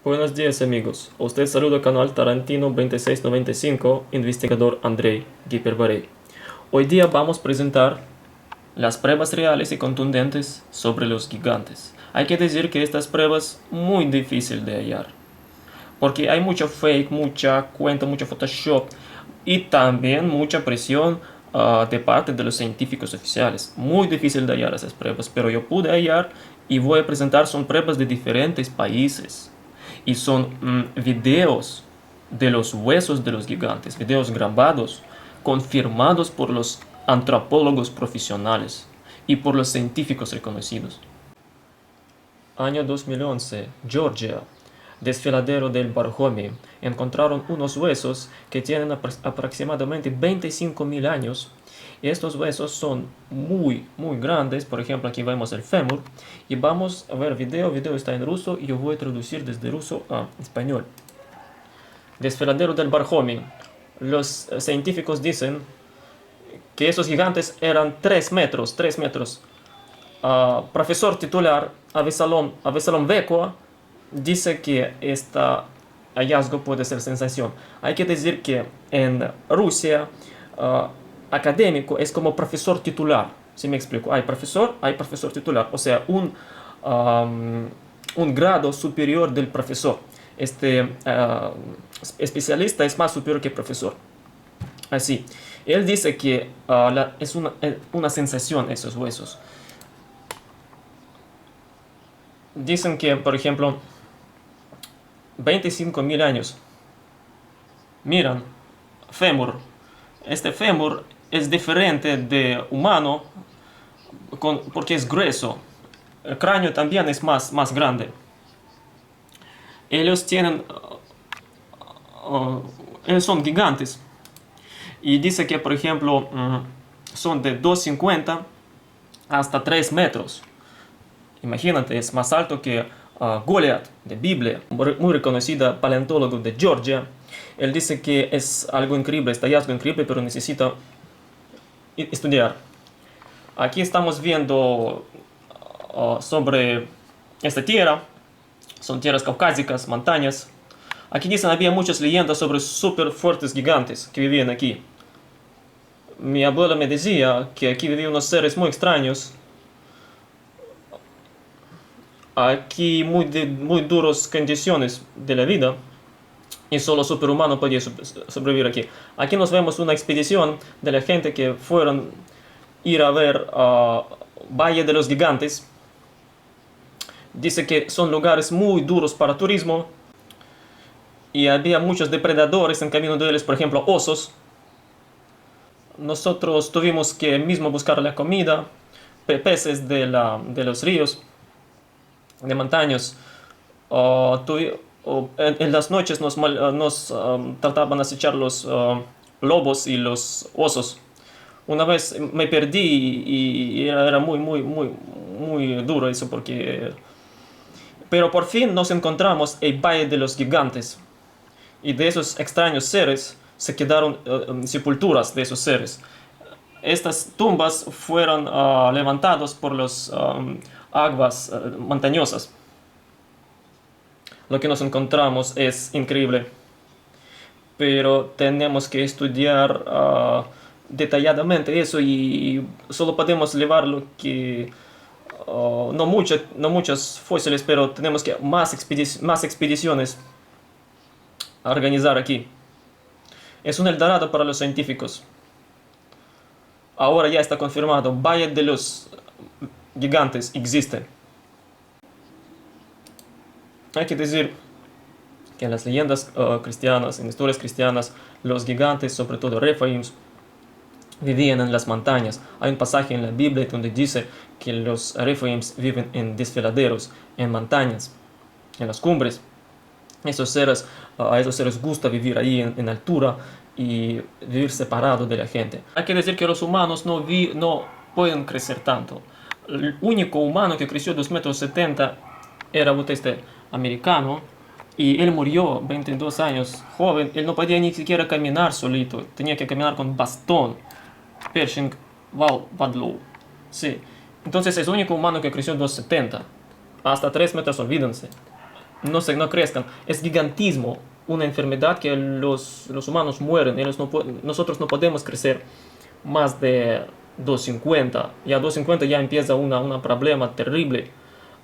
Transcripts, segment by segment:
Buenos días amigos, a usted saluda canal Tarantino 2695, investigador Andrei Giperbarey. Hoy día vamos a presentar las pruebas reales y contundentes sobre los gigantes. Hay que decir que estas pruebas muy difícil de hallar, porque hay mucho fake, mucha cuenta, mucho Photoshop y también mucha presión de parte de los científicos oficiales. Muy difícil de hallar esas pruebas, pero yo pude hallar y voy a presentar, son pruebas de diferentes países. Y son videos de los huesos de los gigantes, videos grabados, confirmados por los antropólogos profesionales y por los científicos reconocidos. Año 2011, Georgia. Desfiladero del Barhomi. Encontraron unos huesos que tienen aproximadamente 25.000 años. Y estos huesos son muy grandes. Por ejemplo, aquí vemos el fémur. Y vamos a ver video. Video está en ruso y yo voy a traducir desde ruso a español. Desfiladero del Barhomi. Los científicos dicen que esos gigantes eran 3 metros. 3 metros. Profesor titular Avesalom Vekua dice que este hallazgo puede ser sensación. Hay que decir que en Rusia académico es como profesor titular. ¿Sí me explico? Hay profesor titular. O sea, un grado superior del profesor. Este especialista es más superior que profesor. Así. Él dice que es una sensación esos huesos. Dicen que, por ejemplo, 25.000 años. Miran, fémur. Este fémur es diferente de humano porque es grueso. El cráneo también es más grande. Ellos ellos son gigantes. Y dice que, por ejemplo, son de 2,50 hasta 3 metros. Imagínate, es más alto que Goliath de Biblia, muy reconocida paleontólogo de Georgia. Él dice que es algo increíble, este hallazgo increíble, pero necesita estudiar. Aquí estamos viendo sobre esta tierra, son tierras caucásicas, montañas. Aquí dicen había muchas leyendas sobre súper fuertes gigantes que vivían aquí. Mi abuela me decía que aquí vivían unos seres muy extraños. Aquí muy duras condiciones de la vida y solo superhumano podía sobrevivir aquí. Aquí nos vemos una expedición de la gente que fueron ir a ver Valle de los Gigantes. Dice que son lugares muy duros para turismo y había muchos depredadores en camino de ellos, por ejemplo osos. Nosotros tuvimos que mismo buscar la comida, peces de los ríos, de montañas. En las noches nos trataban de acechar los lobos y los osos. Una vez me perdí y era muy duro eso porque... Pero por fin nos encontramos el Valle de los Gigantes. Y de esos extraños seres se quedaron sepulturas de esos seres. Estas tumbas fueron levantadas por las aguas montañosas. Lo que nos encontramos es increíble, pero tenemos que estudiar detalladamente eso y solo podemos llevar lo que no muchos fósiles, pero tenemos que más expediciones a organizar aquí. Es un Eldorado para los científicos. Ahora ya está confirmado, Valle de los Gigantes existe. Hay que decir que en las leyendas cristianas, en historias cristianas, los gigantes, sobre todo Rephaim, vivían en las montañas. Hay un pasaje en la Biblia donde dice que los Rephaim viven en desfiladeros, en montañas, en las cumbres. A esos seres gusta vivir ahí en altura y vivir separado de la gente. Hay que decir que los humanos no pueden crecer tanto. El único humano que creció 2,70 m era este americano, y él murió 22 años, joven. Él no podía ni siquiera caminar solito, tenía que caminar con bastón. Pershing Wadlow. Sí. Entonces es el único humano que creció 2,70 m. Hasta 3 metros, olvídense. no crezcan. Es gigantismo, una enfermedad que los humanos mueren. Nosotros no podemos crecer más de 250. Ya 250 ya empieza un problema terrible.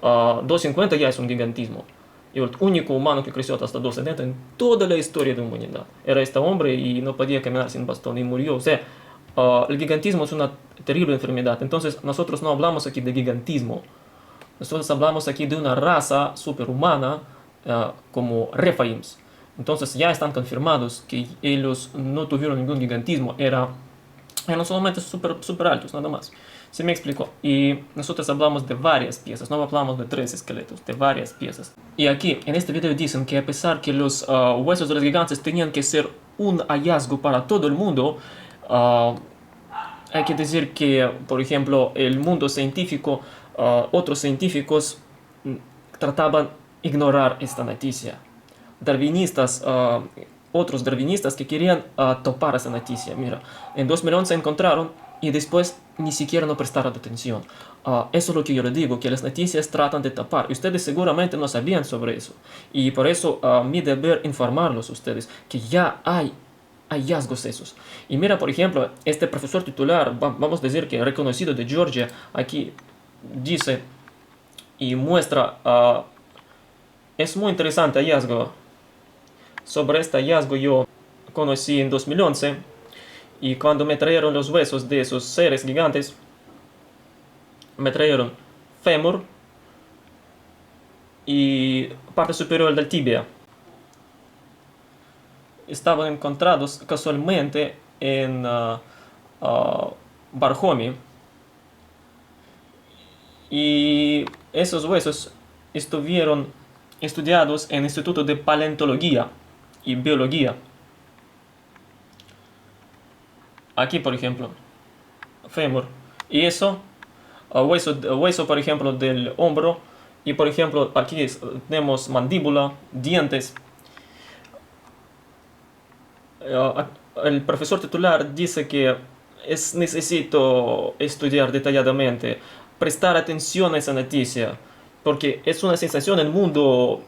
250 ya es un gigantismo. Y el único humano que creció hasta 270 en toda la historia de la humanidad era este hombre y no podía caminar sin bastón y murió. O sea, el gigantismo es una terrible enfermedad. Entonces nosotros no hablamos aquí de gigantismo. Nosotros hablamos aquí de una raza superhumana como Rephaims. Entonces ya están confirmados que ellos no tuvieron ningún gigantismo. Eran solamente super altos, nada más. ¿Se me explicó? Y nosotros hablamos de varias piezas, no hablamos de 3 esqueletos, de varias piezas. Y aquí, en este video dicen que a pesar que los huesos de los gigantes tenían que ser un hallazgo para todo el mundo, hay que decir que, por ejemplo, el mundo científico, otros científicos trataban de ignorar esta noticia. Darwinistas, otros darwinistas que querían topar esa noticia. Mira, en 2011 encontraron y después ni siquiera no prestaron atención. Eso es lo que yo les digo, que las noticias tratan de tapar. Ustedes seguramente no sabían sobre eso. Y por eso mi deber informarlos a ustedes que ya hay hallazgos esos. Y mira, por ejemplo, este profesor titular, vamos a decir que reconocido de Georgia, aquí dice y muestra, es muy interesante hallazgo. Sobre este hallazgo yo conocí en 2011 y cuando me trajeron los huesos de esos seres gigantes, me trajeron fémur y parte superior del tibia. Estaban encontrados casualmente en Barhomi y esos huesos estuvieron estudiados en el Instituto de Paleontología y Biología. Aquí, por ejemplo, fémur. Y eso, hueso, por ejemplo, del hombro. Y, por ejemplo, aquí tenemos mandíbula, dientes. El profesor titular dice que necesito estudiar detalladamente, prestar atención a esa noticia, porque es una sensación en el mundo,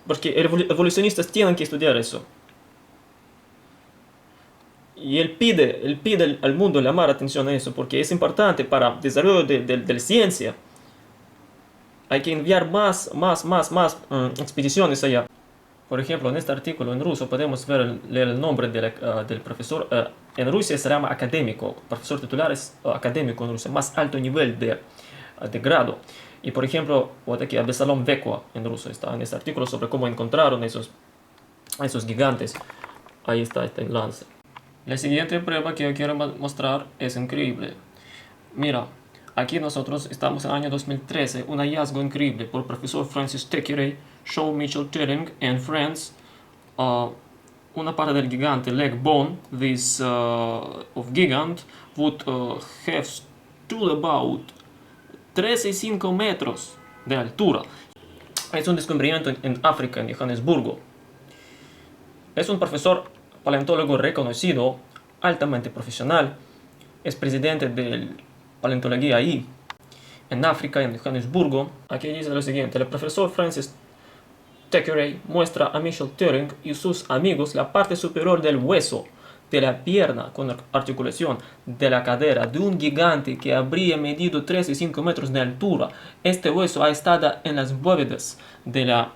porque evolucionistas tienen que estudiar eso. Y él pide al mundo llamar atención a eso, porque es importante para el desarrollo de la ciencia. Hay que enviar más expediciones allá. Por ejemplo, en este artículo en ruso podemos ver el nombre del profesor. En Rusia se llama académico. Profesor titular es académico en Rusia, más alto nivel de grado. Y por ejemplo, aquí Absalom Vekwa en ruso está en este artículo sobre cómo encontraron esos gigantes. Ahí está este enlace. La siguiente prueba que yo quiero mostrar es increíble. Mira, aquí nosotros estamos en el año 2013, un hallazgo increíble por el profesor Francis Thackeray, Shaw Mitchell Turing and Friends. Una parte del gigante leg bone, this of gigant would have stood about 13,5 metros de altura. Es un descubrimiento en África, en Johannesburgo. Es un profesor paleontólogo reconocido, altamente profesional, es presidente de paleontología ahí, en África, en Johannesburgo. Aquí dice lo siguiente: el profesor Francis Thackeray muestra a Michel Turing y sus amigos la parte superior del hueso de la pierna con articulación de la cadera de un gigante que habría medido 13,5 metros de altura. Este hueso ha estado en las bóvedas de la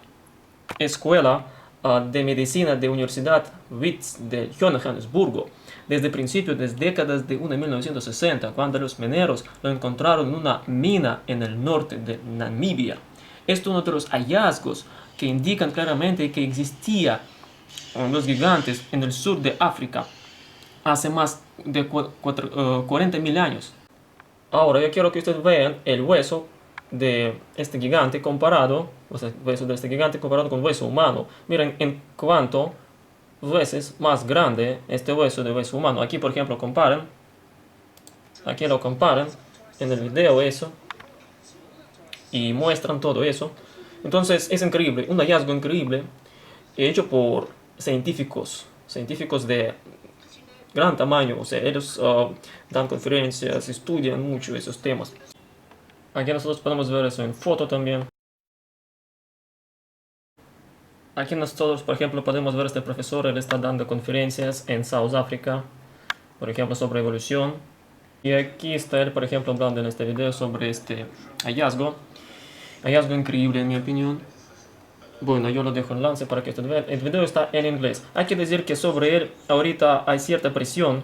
escuela de medicina de Universidad Wits de Johannesburgo desde principios de décadas de 1960, cuando los mineros lo encontraron en una mina en el norte de Namibia. Esto es uno de los hallazgos que indican claramente que existían los gigantes en el sur de África hace más de 40.000 años. Ahora yo quiero que ustedes vean el hueso de este gigante comparado, o sea, hueso de este gigante comparado con hueso humano. Miren en cuánto veces más grande este hueso de hueso humano. Aquí, por ejemplo, comparan. Aquí lo comparan en el video eso. Y muestran todo eso. Entonces es increíble, un hallazgo increíble hecho por científicos de gran tamaño. O sea, ellos dan conferencias, estudian mucho esos temas. Aquí nosotros podemos ver eso en foto también. aquí nosotros, por ejemplo, podemos ver a este profesor, él está dando conferencias en South Africa, por ejemplo, sobre evolución. Y aquí está él, por ejemplo, hablando en este video sobre este hallazgo. Hallazgo increíble, en mi opinión. Bueno, yo lo dejo en lance para que ustedes vean. El video está en inglés. Hay que decir que sobre él ahorita hay cierta presión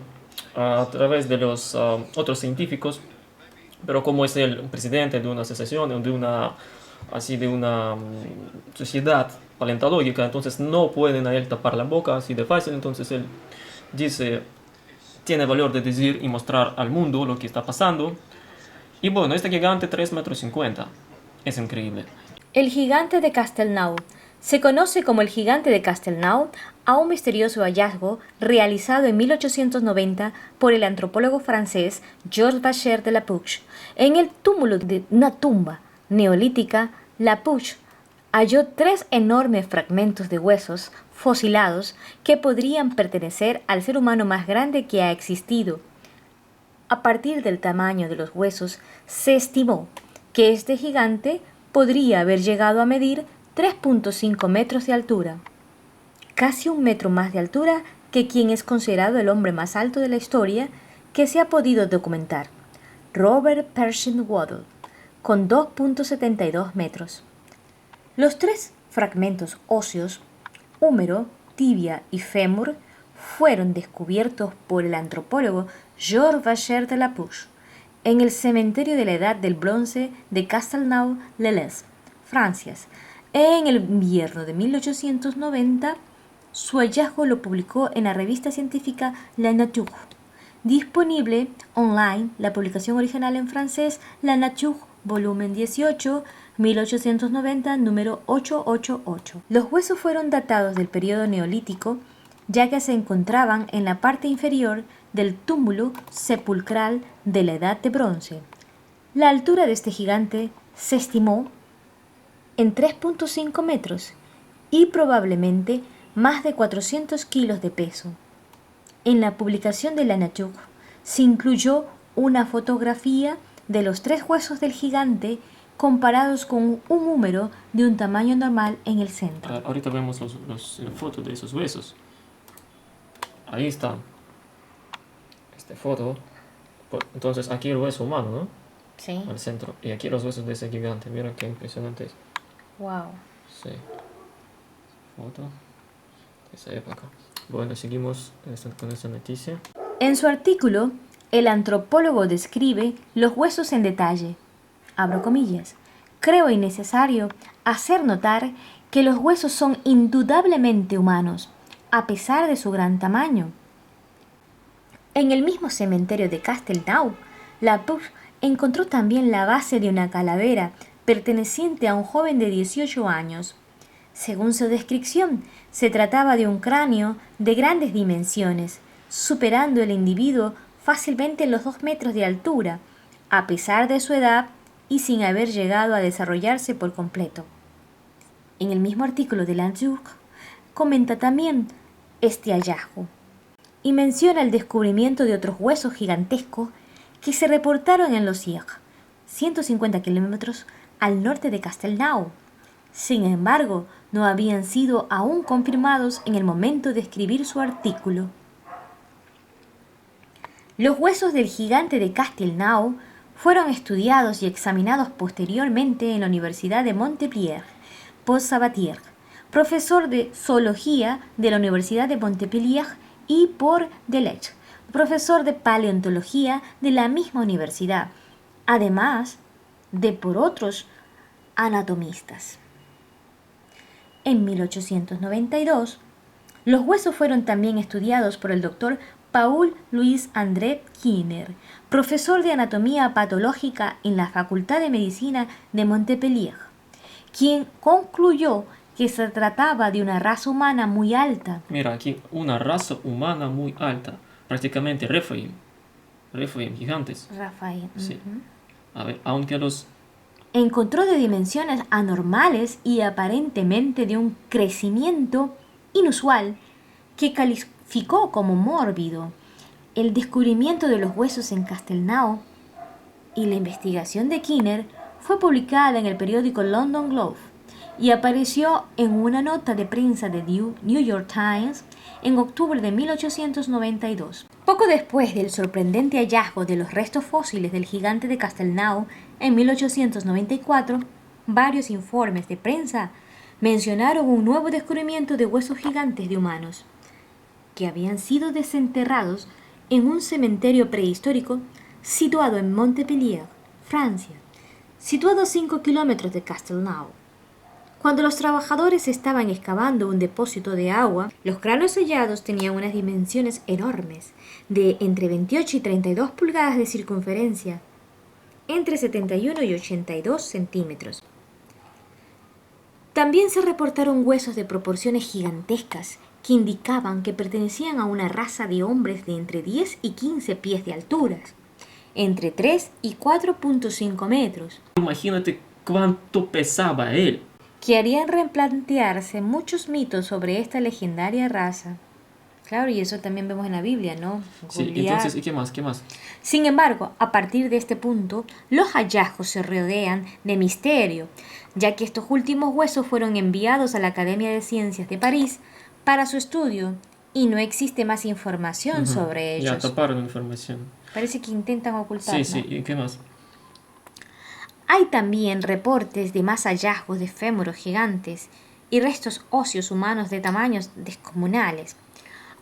a través de los otros científicos, pero como es el presidente de una asociación, de una sociedad paleontológica, entonces no pueden a él tapar la boca así de fácil, entonces él dice, tiene valor de decir y mostrar al mundo lo que está pasando. Y bueno, este gigante 3,50 m, es increíble. El gigante de Castelnau. Se conoce como el gigante de Castelnau a un misterioso hallazgo realizado en 1890 por el antropólogo francés Georges Vacher de Lapouche. En el túmulo de una tumba neolítica, Lapouche halló 3 enormes fragmentos de huesos fosilados que podrían pertenecer al ser humano más grande que ha existido. A partir del tamaño de los huesos, se estimó que este gigante podría haber llegado a medir 3,5 metros de altura, casi 1 metro más de altura que quien es considerado el hombre más alto de la historia que se ha podido documentar, Robert Pershing Waddell, con 2,72 metros. Los 3 fragmentos óseos, húmero, tibia y fémur, fueron descubiertos por el antropólogo Georges Vacher de Lapouche en el cementerio de la Edad del Bronce de Castelnau-les-Lez, Francia. En el invierno de 1890, su hallazgo lo publicó en la revista científica La Nature. Disponible online, la publicación original en francés, La Nature, volumen 18, 1890, número 888. Los huesos fueron datados del periodo neolítico, ya que se encontraban en la parte inferior del túmulo sepulcral de la Edad de Bronce. La altura de este gigante se estimó en 3,5 metros y probablemente más de 400 kilos de peso. En la publicación de La Nature se incluyó una fotografía de los 3 huesos del gigante comparados con un húmero de un tamaño normal en el centro. Ahorita vemos la foto de esos huesos. Ahí está. Esta foto. Entonces aquí el hueso humano, ¿no? Sí. Al centro. Y aquí los huesos de ese gigante. Mira qué impresionante es. Wow. Sí. Foto de esa época. Bueno, seguimos con esta noticia. En su artículo, el antropólogo describe los huesos en detalle. Abro comillas. Creo innecesario hacer notar que los huesos son indudablemente humanos, a pesar de su gran tamaño. En el mismo cementerio de Castelnau, Lapouche encontró también la base de una calavera perteneciente a un joven de 18 años. Según su descripción, se trataba de un cráneo de grandes dimensiones, superando el individuo fácilmente los 2 metros de altura, a pesar de su edad y sin haber llegado a desarrollarse por completo. En el mismo artículo de La Nature, comenta también este hallazgo y menciona el descubrimiento de otros huesos gigantescos que se reportaron en los Sierres, 150 kilómetros al norte de Castelnau. Sin embargo, no habían sido aún confirmados en el momento de escribir su artículo. Los huesos del gigante de Castelnau fueron estudiados y examinados posteriormente en la Universidad de Montpellier por Sabatier, profesor de zoología de la Universidad de Montpellier, y por Delettre, profesor de paleontología de la misma universidad, además de por otros anatomistas. En 1892, los huesos fueron también estudiados por el doctor Paul-Louis André Kinner, profesor de anatomía patológica en la Facultad de Medicina de Montpellier, quien concluyó que se trataba de una raza humana muy alta. Mira aquí, una raza humana muy alta, prácticamente Rephaim gigantes. Rafael. Sí. A ver, aunque los encontró de dimensiones anormales y aparentemente de un crecimiento inusual que calificó como mórbido. El descubrimiento de los huesos en Castelnau y la investigación de Kinner fue publicada en el periódico London Globe y apareció en una nota de prensa de New York Times en octubre de 1892. Poco después del sorprendente hallazgo de los restos fósiles del gigante de Castelnau en 1894, varios informes de prensa mencionaron un nuevo descubrimiento de huesos gigantes de humanos, que habían sido desenterrados en un cementerio prehistórico situado en Montpellier, Francia, situado a 5 kilómetros de Castelnau. Cuando los trabajadores estaban excavando un depósito de agua, los cráneos hallados tenían unas dimensiones enormes, de entre 28 y 32 pulgadas de circunferencia, entre 71 y 82 centímetros. También se reportaron huesos de proporciones gigantescas que indicaban que pertenecían a una raza de hombres de entre 10 y 15 pies de altura, entre 3 y 4.5 metros. Imagínate cuánto pesaba él. Que harían replantearse muchos mitos sobre esta legendaria raza. Claro, y eso también vemos en la Biblia, ¿no? Sí, Goliat. entonces, ¿y qué más? ¿Qué más? Sin embargo, a partir de este punto, los hallazgos se rodean de misterio, ya que estos últimos huesos fueron enviados a la Academia de Ciencias de París para su estudio y no existe más información sobre ellos. Ya taparon información. Parece que intentan ocultarla. Sí, ¿y qué más? Hay también reportes de más hallazgos de fémuros gigantes y restos óseos humanos de tamaños descomunales.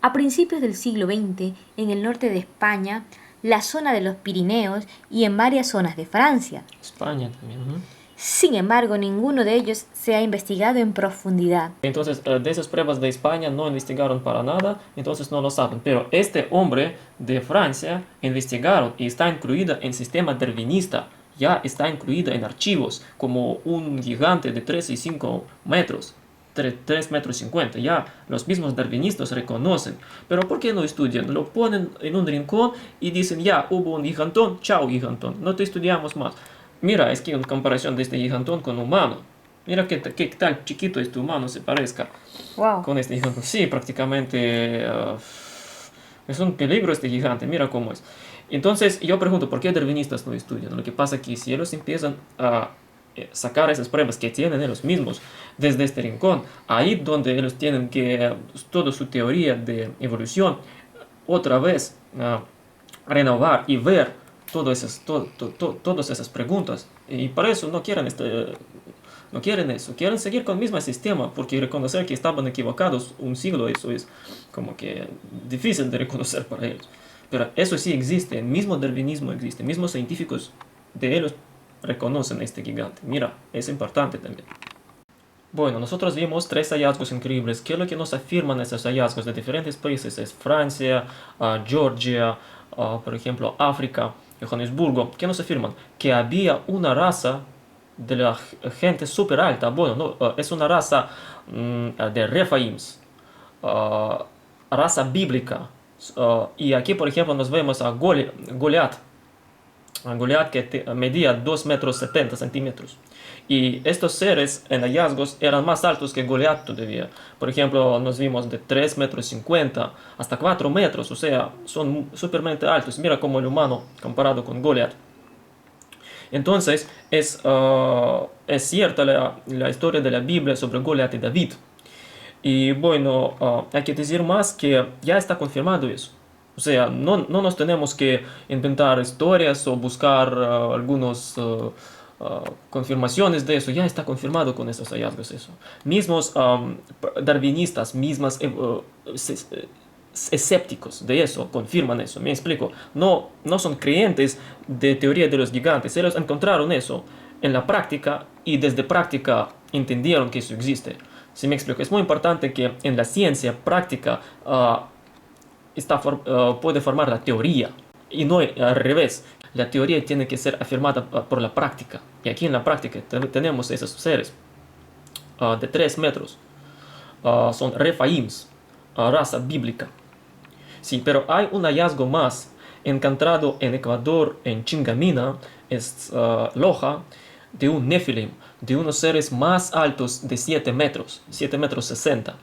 A principios del siglo XX, en el norte de España, la zona de los Pirineos y en varias zonas de Francia. España también, ¿no? Sin embargo, ninguno de ellos se ha investigado en profundidad. Entonces, de esas pruebas de España no investigaron para nada, entonces no lo saben. Pero este hombre de Francia investigaron y está incluido en el sistema darwinista. Ya está incluida en archivos como un gigante de 3 y 5 metros, 3 metros 50. Ya los mismos darwinistas reconocen. Pero ¿por qué no estudian? Lo ponen en un rincón y dicen, ya hubo un gigantón, chao gigantón, no te estudiamos más. Mira, es que en comparación de este gigantón con humano, mira qué tal chiquito este humano se parezca con este gigantón. Sí, prácticamente es un peligro este gigante, mira cómo es. Entonces yo pregunto, ¿por qué darwinistas no estudian? Lo que pasa es que si ellos empiezan a sacar esas pruebas que tienen ellos mismos desde este rincón, ahí donde ellos tienen que toda su teoría de evolución otra vez renovar y ver todas esas preguntas, y para eso no quieren no quieren eso, quieren seguir con el mismo sistema, porque reconocer que estaban equivocados un siglo, eso es como que difícil de reconocer para ellos. Pero eso sí existe, el mismo darwinismo existe, mismos científicos de ellos reconocen este gigante. Mira, es importante también. Bueno, nosotros vimos 3 hallazgos increíbles. ¿Qué es lo que nos afirman esos hallazgos de diferentes países? Es Francia, Georgia, por ejemplo, África, Johannesburgo. ¿Qué nos afirman? Que había una raza de la gente súper alta. Bueno, no, es una raza de Rephaims, raza bíblica. Y aquí, por ejemplo, nos vemos a Goliat. Goliat que medía 2 metros 70 centímetros. Y estos seres en hallazgos eran más altos que Goliat todavía. Por ejemplo, nos vimos de 3 metros 50 hasta 4 metros. O sea, son supermente altos. Mira cómo el humano comparado con Goliat. Entonces, es cierta la historia de la Biblia sobre Goliat y David. Y bueno, hay que decir más que ya está confirmado eso. O sea, no nos tenemos que inventar historias o buscar algunas confirmaciones de eso. Ya está confirmado con esos hallazgos eso. Mismos darwinistas, mismas escépticos de eso confirman eso. Me explico. No son creyentes de teoría de los gigantes. Ellos encontraron eso en la práctica y desde práctica entendieron que eso existe. Si me explico, es muy importante que en la ciencia práctica puede formar la teoría y no al revés. La teoría tiene que ser afirmada por la práctica. Y aquí en la práctica tenemos esos seres de 3 metros. Son Rephaims, raza bíblica. Sí, pero hay un hallazgo más encontrado en Ecuador, en Chingamina, es Loja, de un Nephilim, de unos seres más altos de 7 metros 60.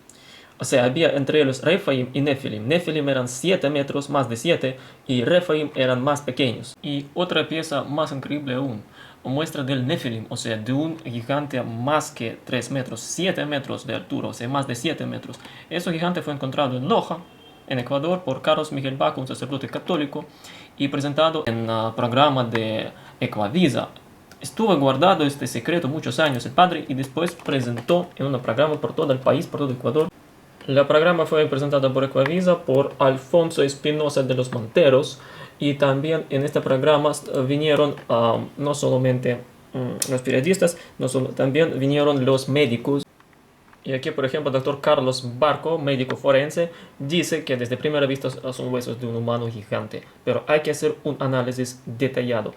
O sea, había entre ellos Rephaim y Nephilim. Nephilim eran 7 metros, más de 7, y Rephaim eran más pequeños. Y otra pieza más increíble aún. muestra del Nephilim, o sea, de un gigante más que 3 metros, 7 metros de altura, o sea, más de 7 metros. Ese gigante fue encontrado en Loja, en Ecuador, por Carlos Miguel Baca, un sacerdote católico, y presentado en el programa de Ecuavisa. Estuvo guardado este secreto muchos años el padre y después presentó en un programa por todo el país, por todo Ecuador. El programa fue presentado por Ecuavisa por Alfonso Espinosa de los Monteros, y también en este programa vinieron no solamente los periodistas, también vinieron los médicos. Y aquí, por ejemplo, el doctor Carlos Barco, médico forense, dice que desde primera vista son huesos de un humano gigante, pero hay que hacer un análisis detallado.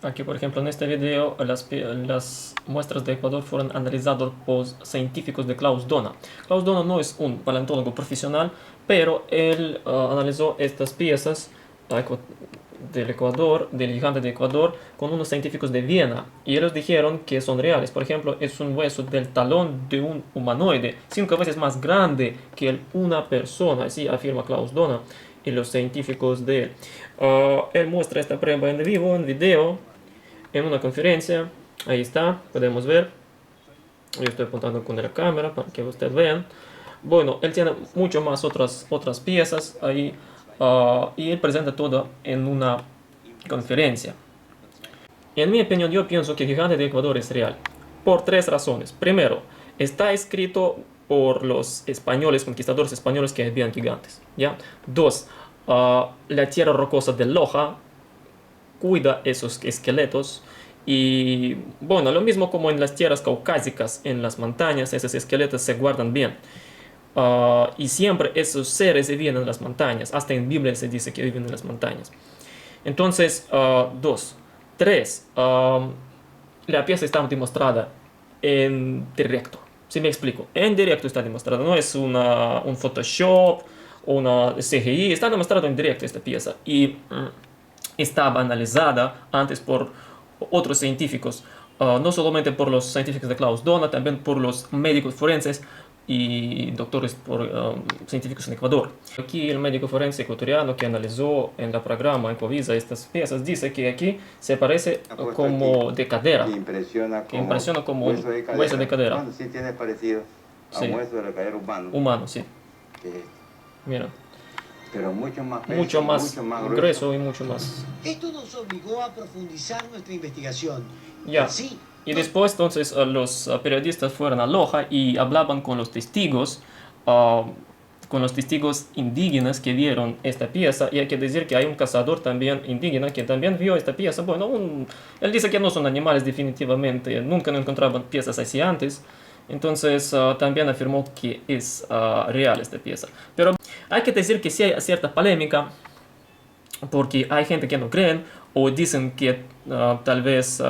Aquí, por ejemplo, en este video, las muestras de Ecuador fueron analizadas por científicos de Klaus Dona. Klaus Dona no es un paleontólogo profesional, pero él analizó estas piezas del Ecuador, del gigante de Ecuador, con unos científicos de Viena, y ellos dijeron que son reales. Por ejemplo, es un hueso del talón de un humanoide 5 veces más grande que una persona, así afirma Klaus Dona y los científicos de él. Él muestra esta prueba en vivo, en video, en una conferencia. Ahí está, podemos ver. Yo estoy apuntando con la cámara para que ustedes vean. Bueno, él tiene mucho más otras piezas ahí, y él presenta todo en una conferencia. En mi opinión, yo pienso que el gigante de Ecuador es real, por 3 razones. Primero, está escrito por los españoles, conquistadores españoles que habían gigantes, ¿ya? 2, la tierra rocosa de Loja cuida esos esqueletos. Y bueno, lo mismo como en las tierras caucásicas, en las montañas, esos esqueletos se guardan bien. Y siempre esos seres viven en las montañas, hasta en Biblia se dice que viven en las montañas. Entonces, 2. 3. La pieza está demostrada en directo. ¿Sí me explico? En directo está demostrada, no es un Photoshop o una CGI, está demostrado en directo esta pieza. Y estaba analizada antes por otros científicos, no solamente por los científicos de Klaus Dona, también por los médicos forenses y doctores científicos en Ecuador. Aquí el médico forense ecuatoriano que analizó en el programa Ecuavisa estas piezas dice que aquí se parece como de cadera, que impresiona como un hueso de cadera. Bueno, sí tiene parecido a un hueso de la cadera humano. Humano, sí. Mira. Pero mucho más grueso y mucho más. Esto nos obligó a profundizar nuestra investigación. Ya. Y después, entonces, los periodistas fueron a Loja y hablaban con los testigos indígenas que vieron esta pieza. Y hay que decir que hay un cazador también indígena que también vio esta pieza. Bueno, él dice que no son animales definitivamente, nunca no encontraban piezas así antes. Entonces también afirmó que es real esta pieza. Pero hay que decir que sí hay cierta polémica, porque hay gente que no creen o dicen que tal vez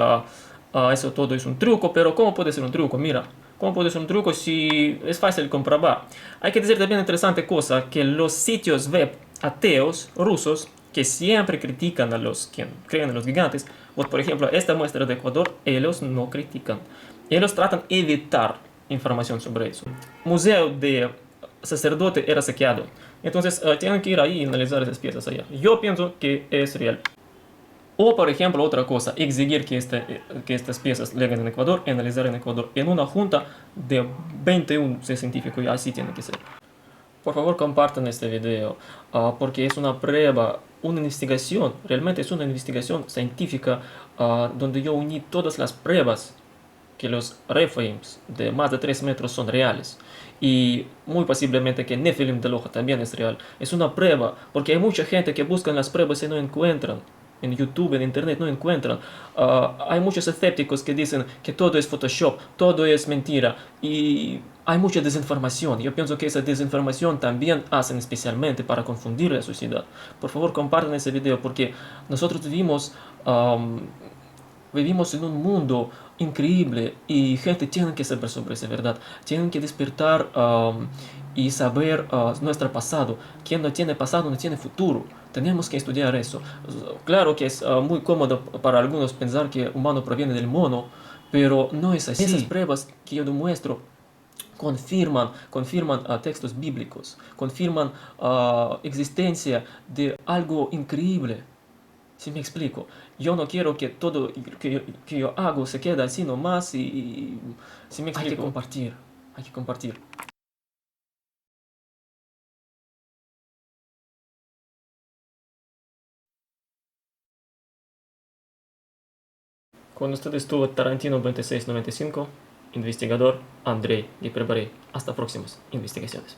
eso todo es un truco. Pero ¿cómo puede ser un truco? Mira, ¿cómo puede ser un truco si es fácil comprobar? Hay que decir también interesante cosa, que los sitios web ateos rusos que siempre critican a los que creen en los gigantes, por ejemplo, esta muestra de Ecuador, ellos no critican. Ellos tratan de evitar información sobre eso. Museo de sacerdote era saqueado. Entonces tienen que ir ahí y analizar esas piezas allá. Yo pienso que es real. O, por ejemplo, otra cosa, exigir que estas piezas lleguen en Ecuador y analizar en Ecuador en una junta de 21 científicos, y así tiene que ser. Por favor, compartan este video, porque es una prueba, una investigación, realmente es una investigación científica, donde yo uní todas las pruebas que los Rephaims de más de 3 metros son reales. Y muy posiblemente que Nephilim de Loja también es real. Es una prueba, porque hay mucha gente que buscan las pruebas y no encuentran. En YouTube, en Internet no encuentran. Hay muchos escépticos que dicen que todo es Photoshop, todo es mentira. Y hay mucha desinformación. Yo pienso que esa desinformación también hacen especialmente para confundir la sociedad. Por favor, compartan ese video, porque nosotros vivimos en un mundo increíble y gente tiene que saber sobre esa verdad. Tienen que despertar y saber nuestro pasado. Quien no tiene pasado no tiene futuro. Tenemos que estudiar eso. Claro que es muy cómodo para algunos pensar que el humano proviene del mono, pero no es así. Esas pruebas que yo demuestro confirman textos bíblicos, confirman existencia de algo increíble. Si me explico, yo no quiero que todo que yo hago se quede así nomás si me explico, hay que compartir. Con usted estuvo Tarantino 2695, investigador Andrei Giperbarey. Hasta próximas investigaciones.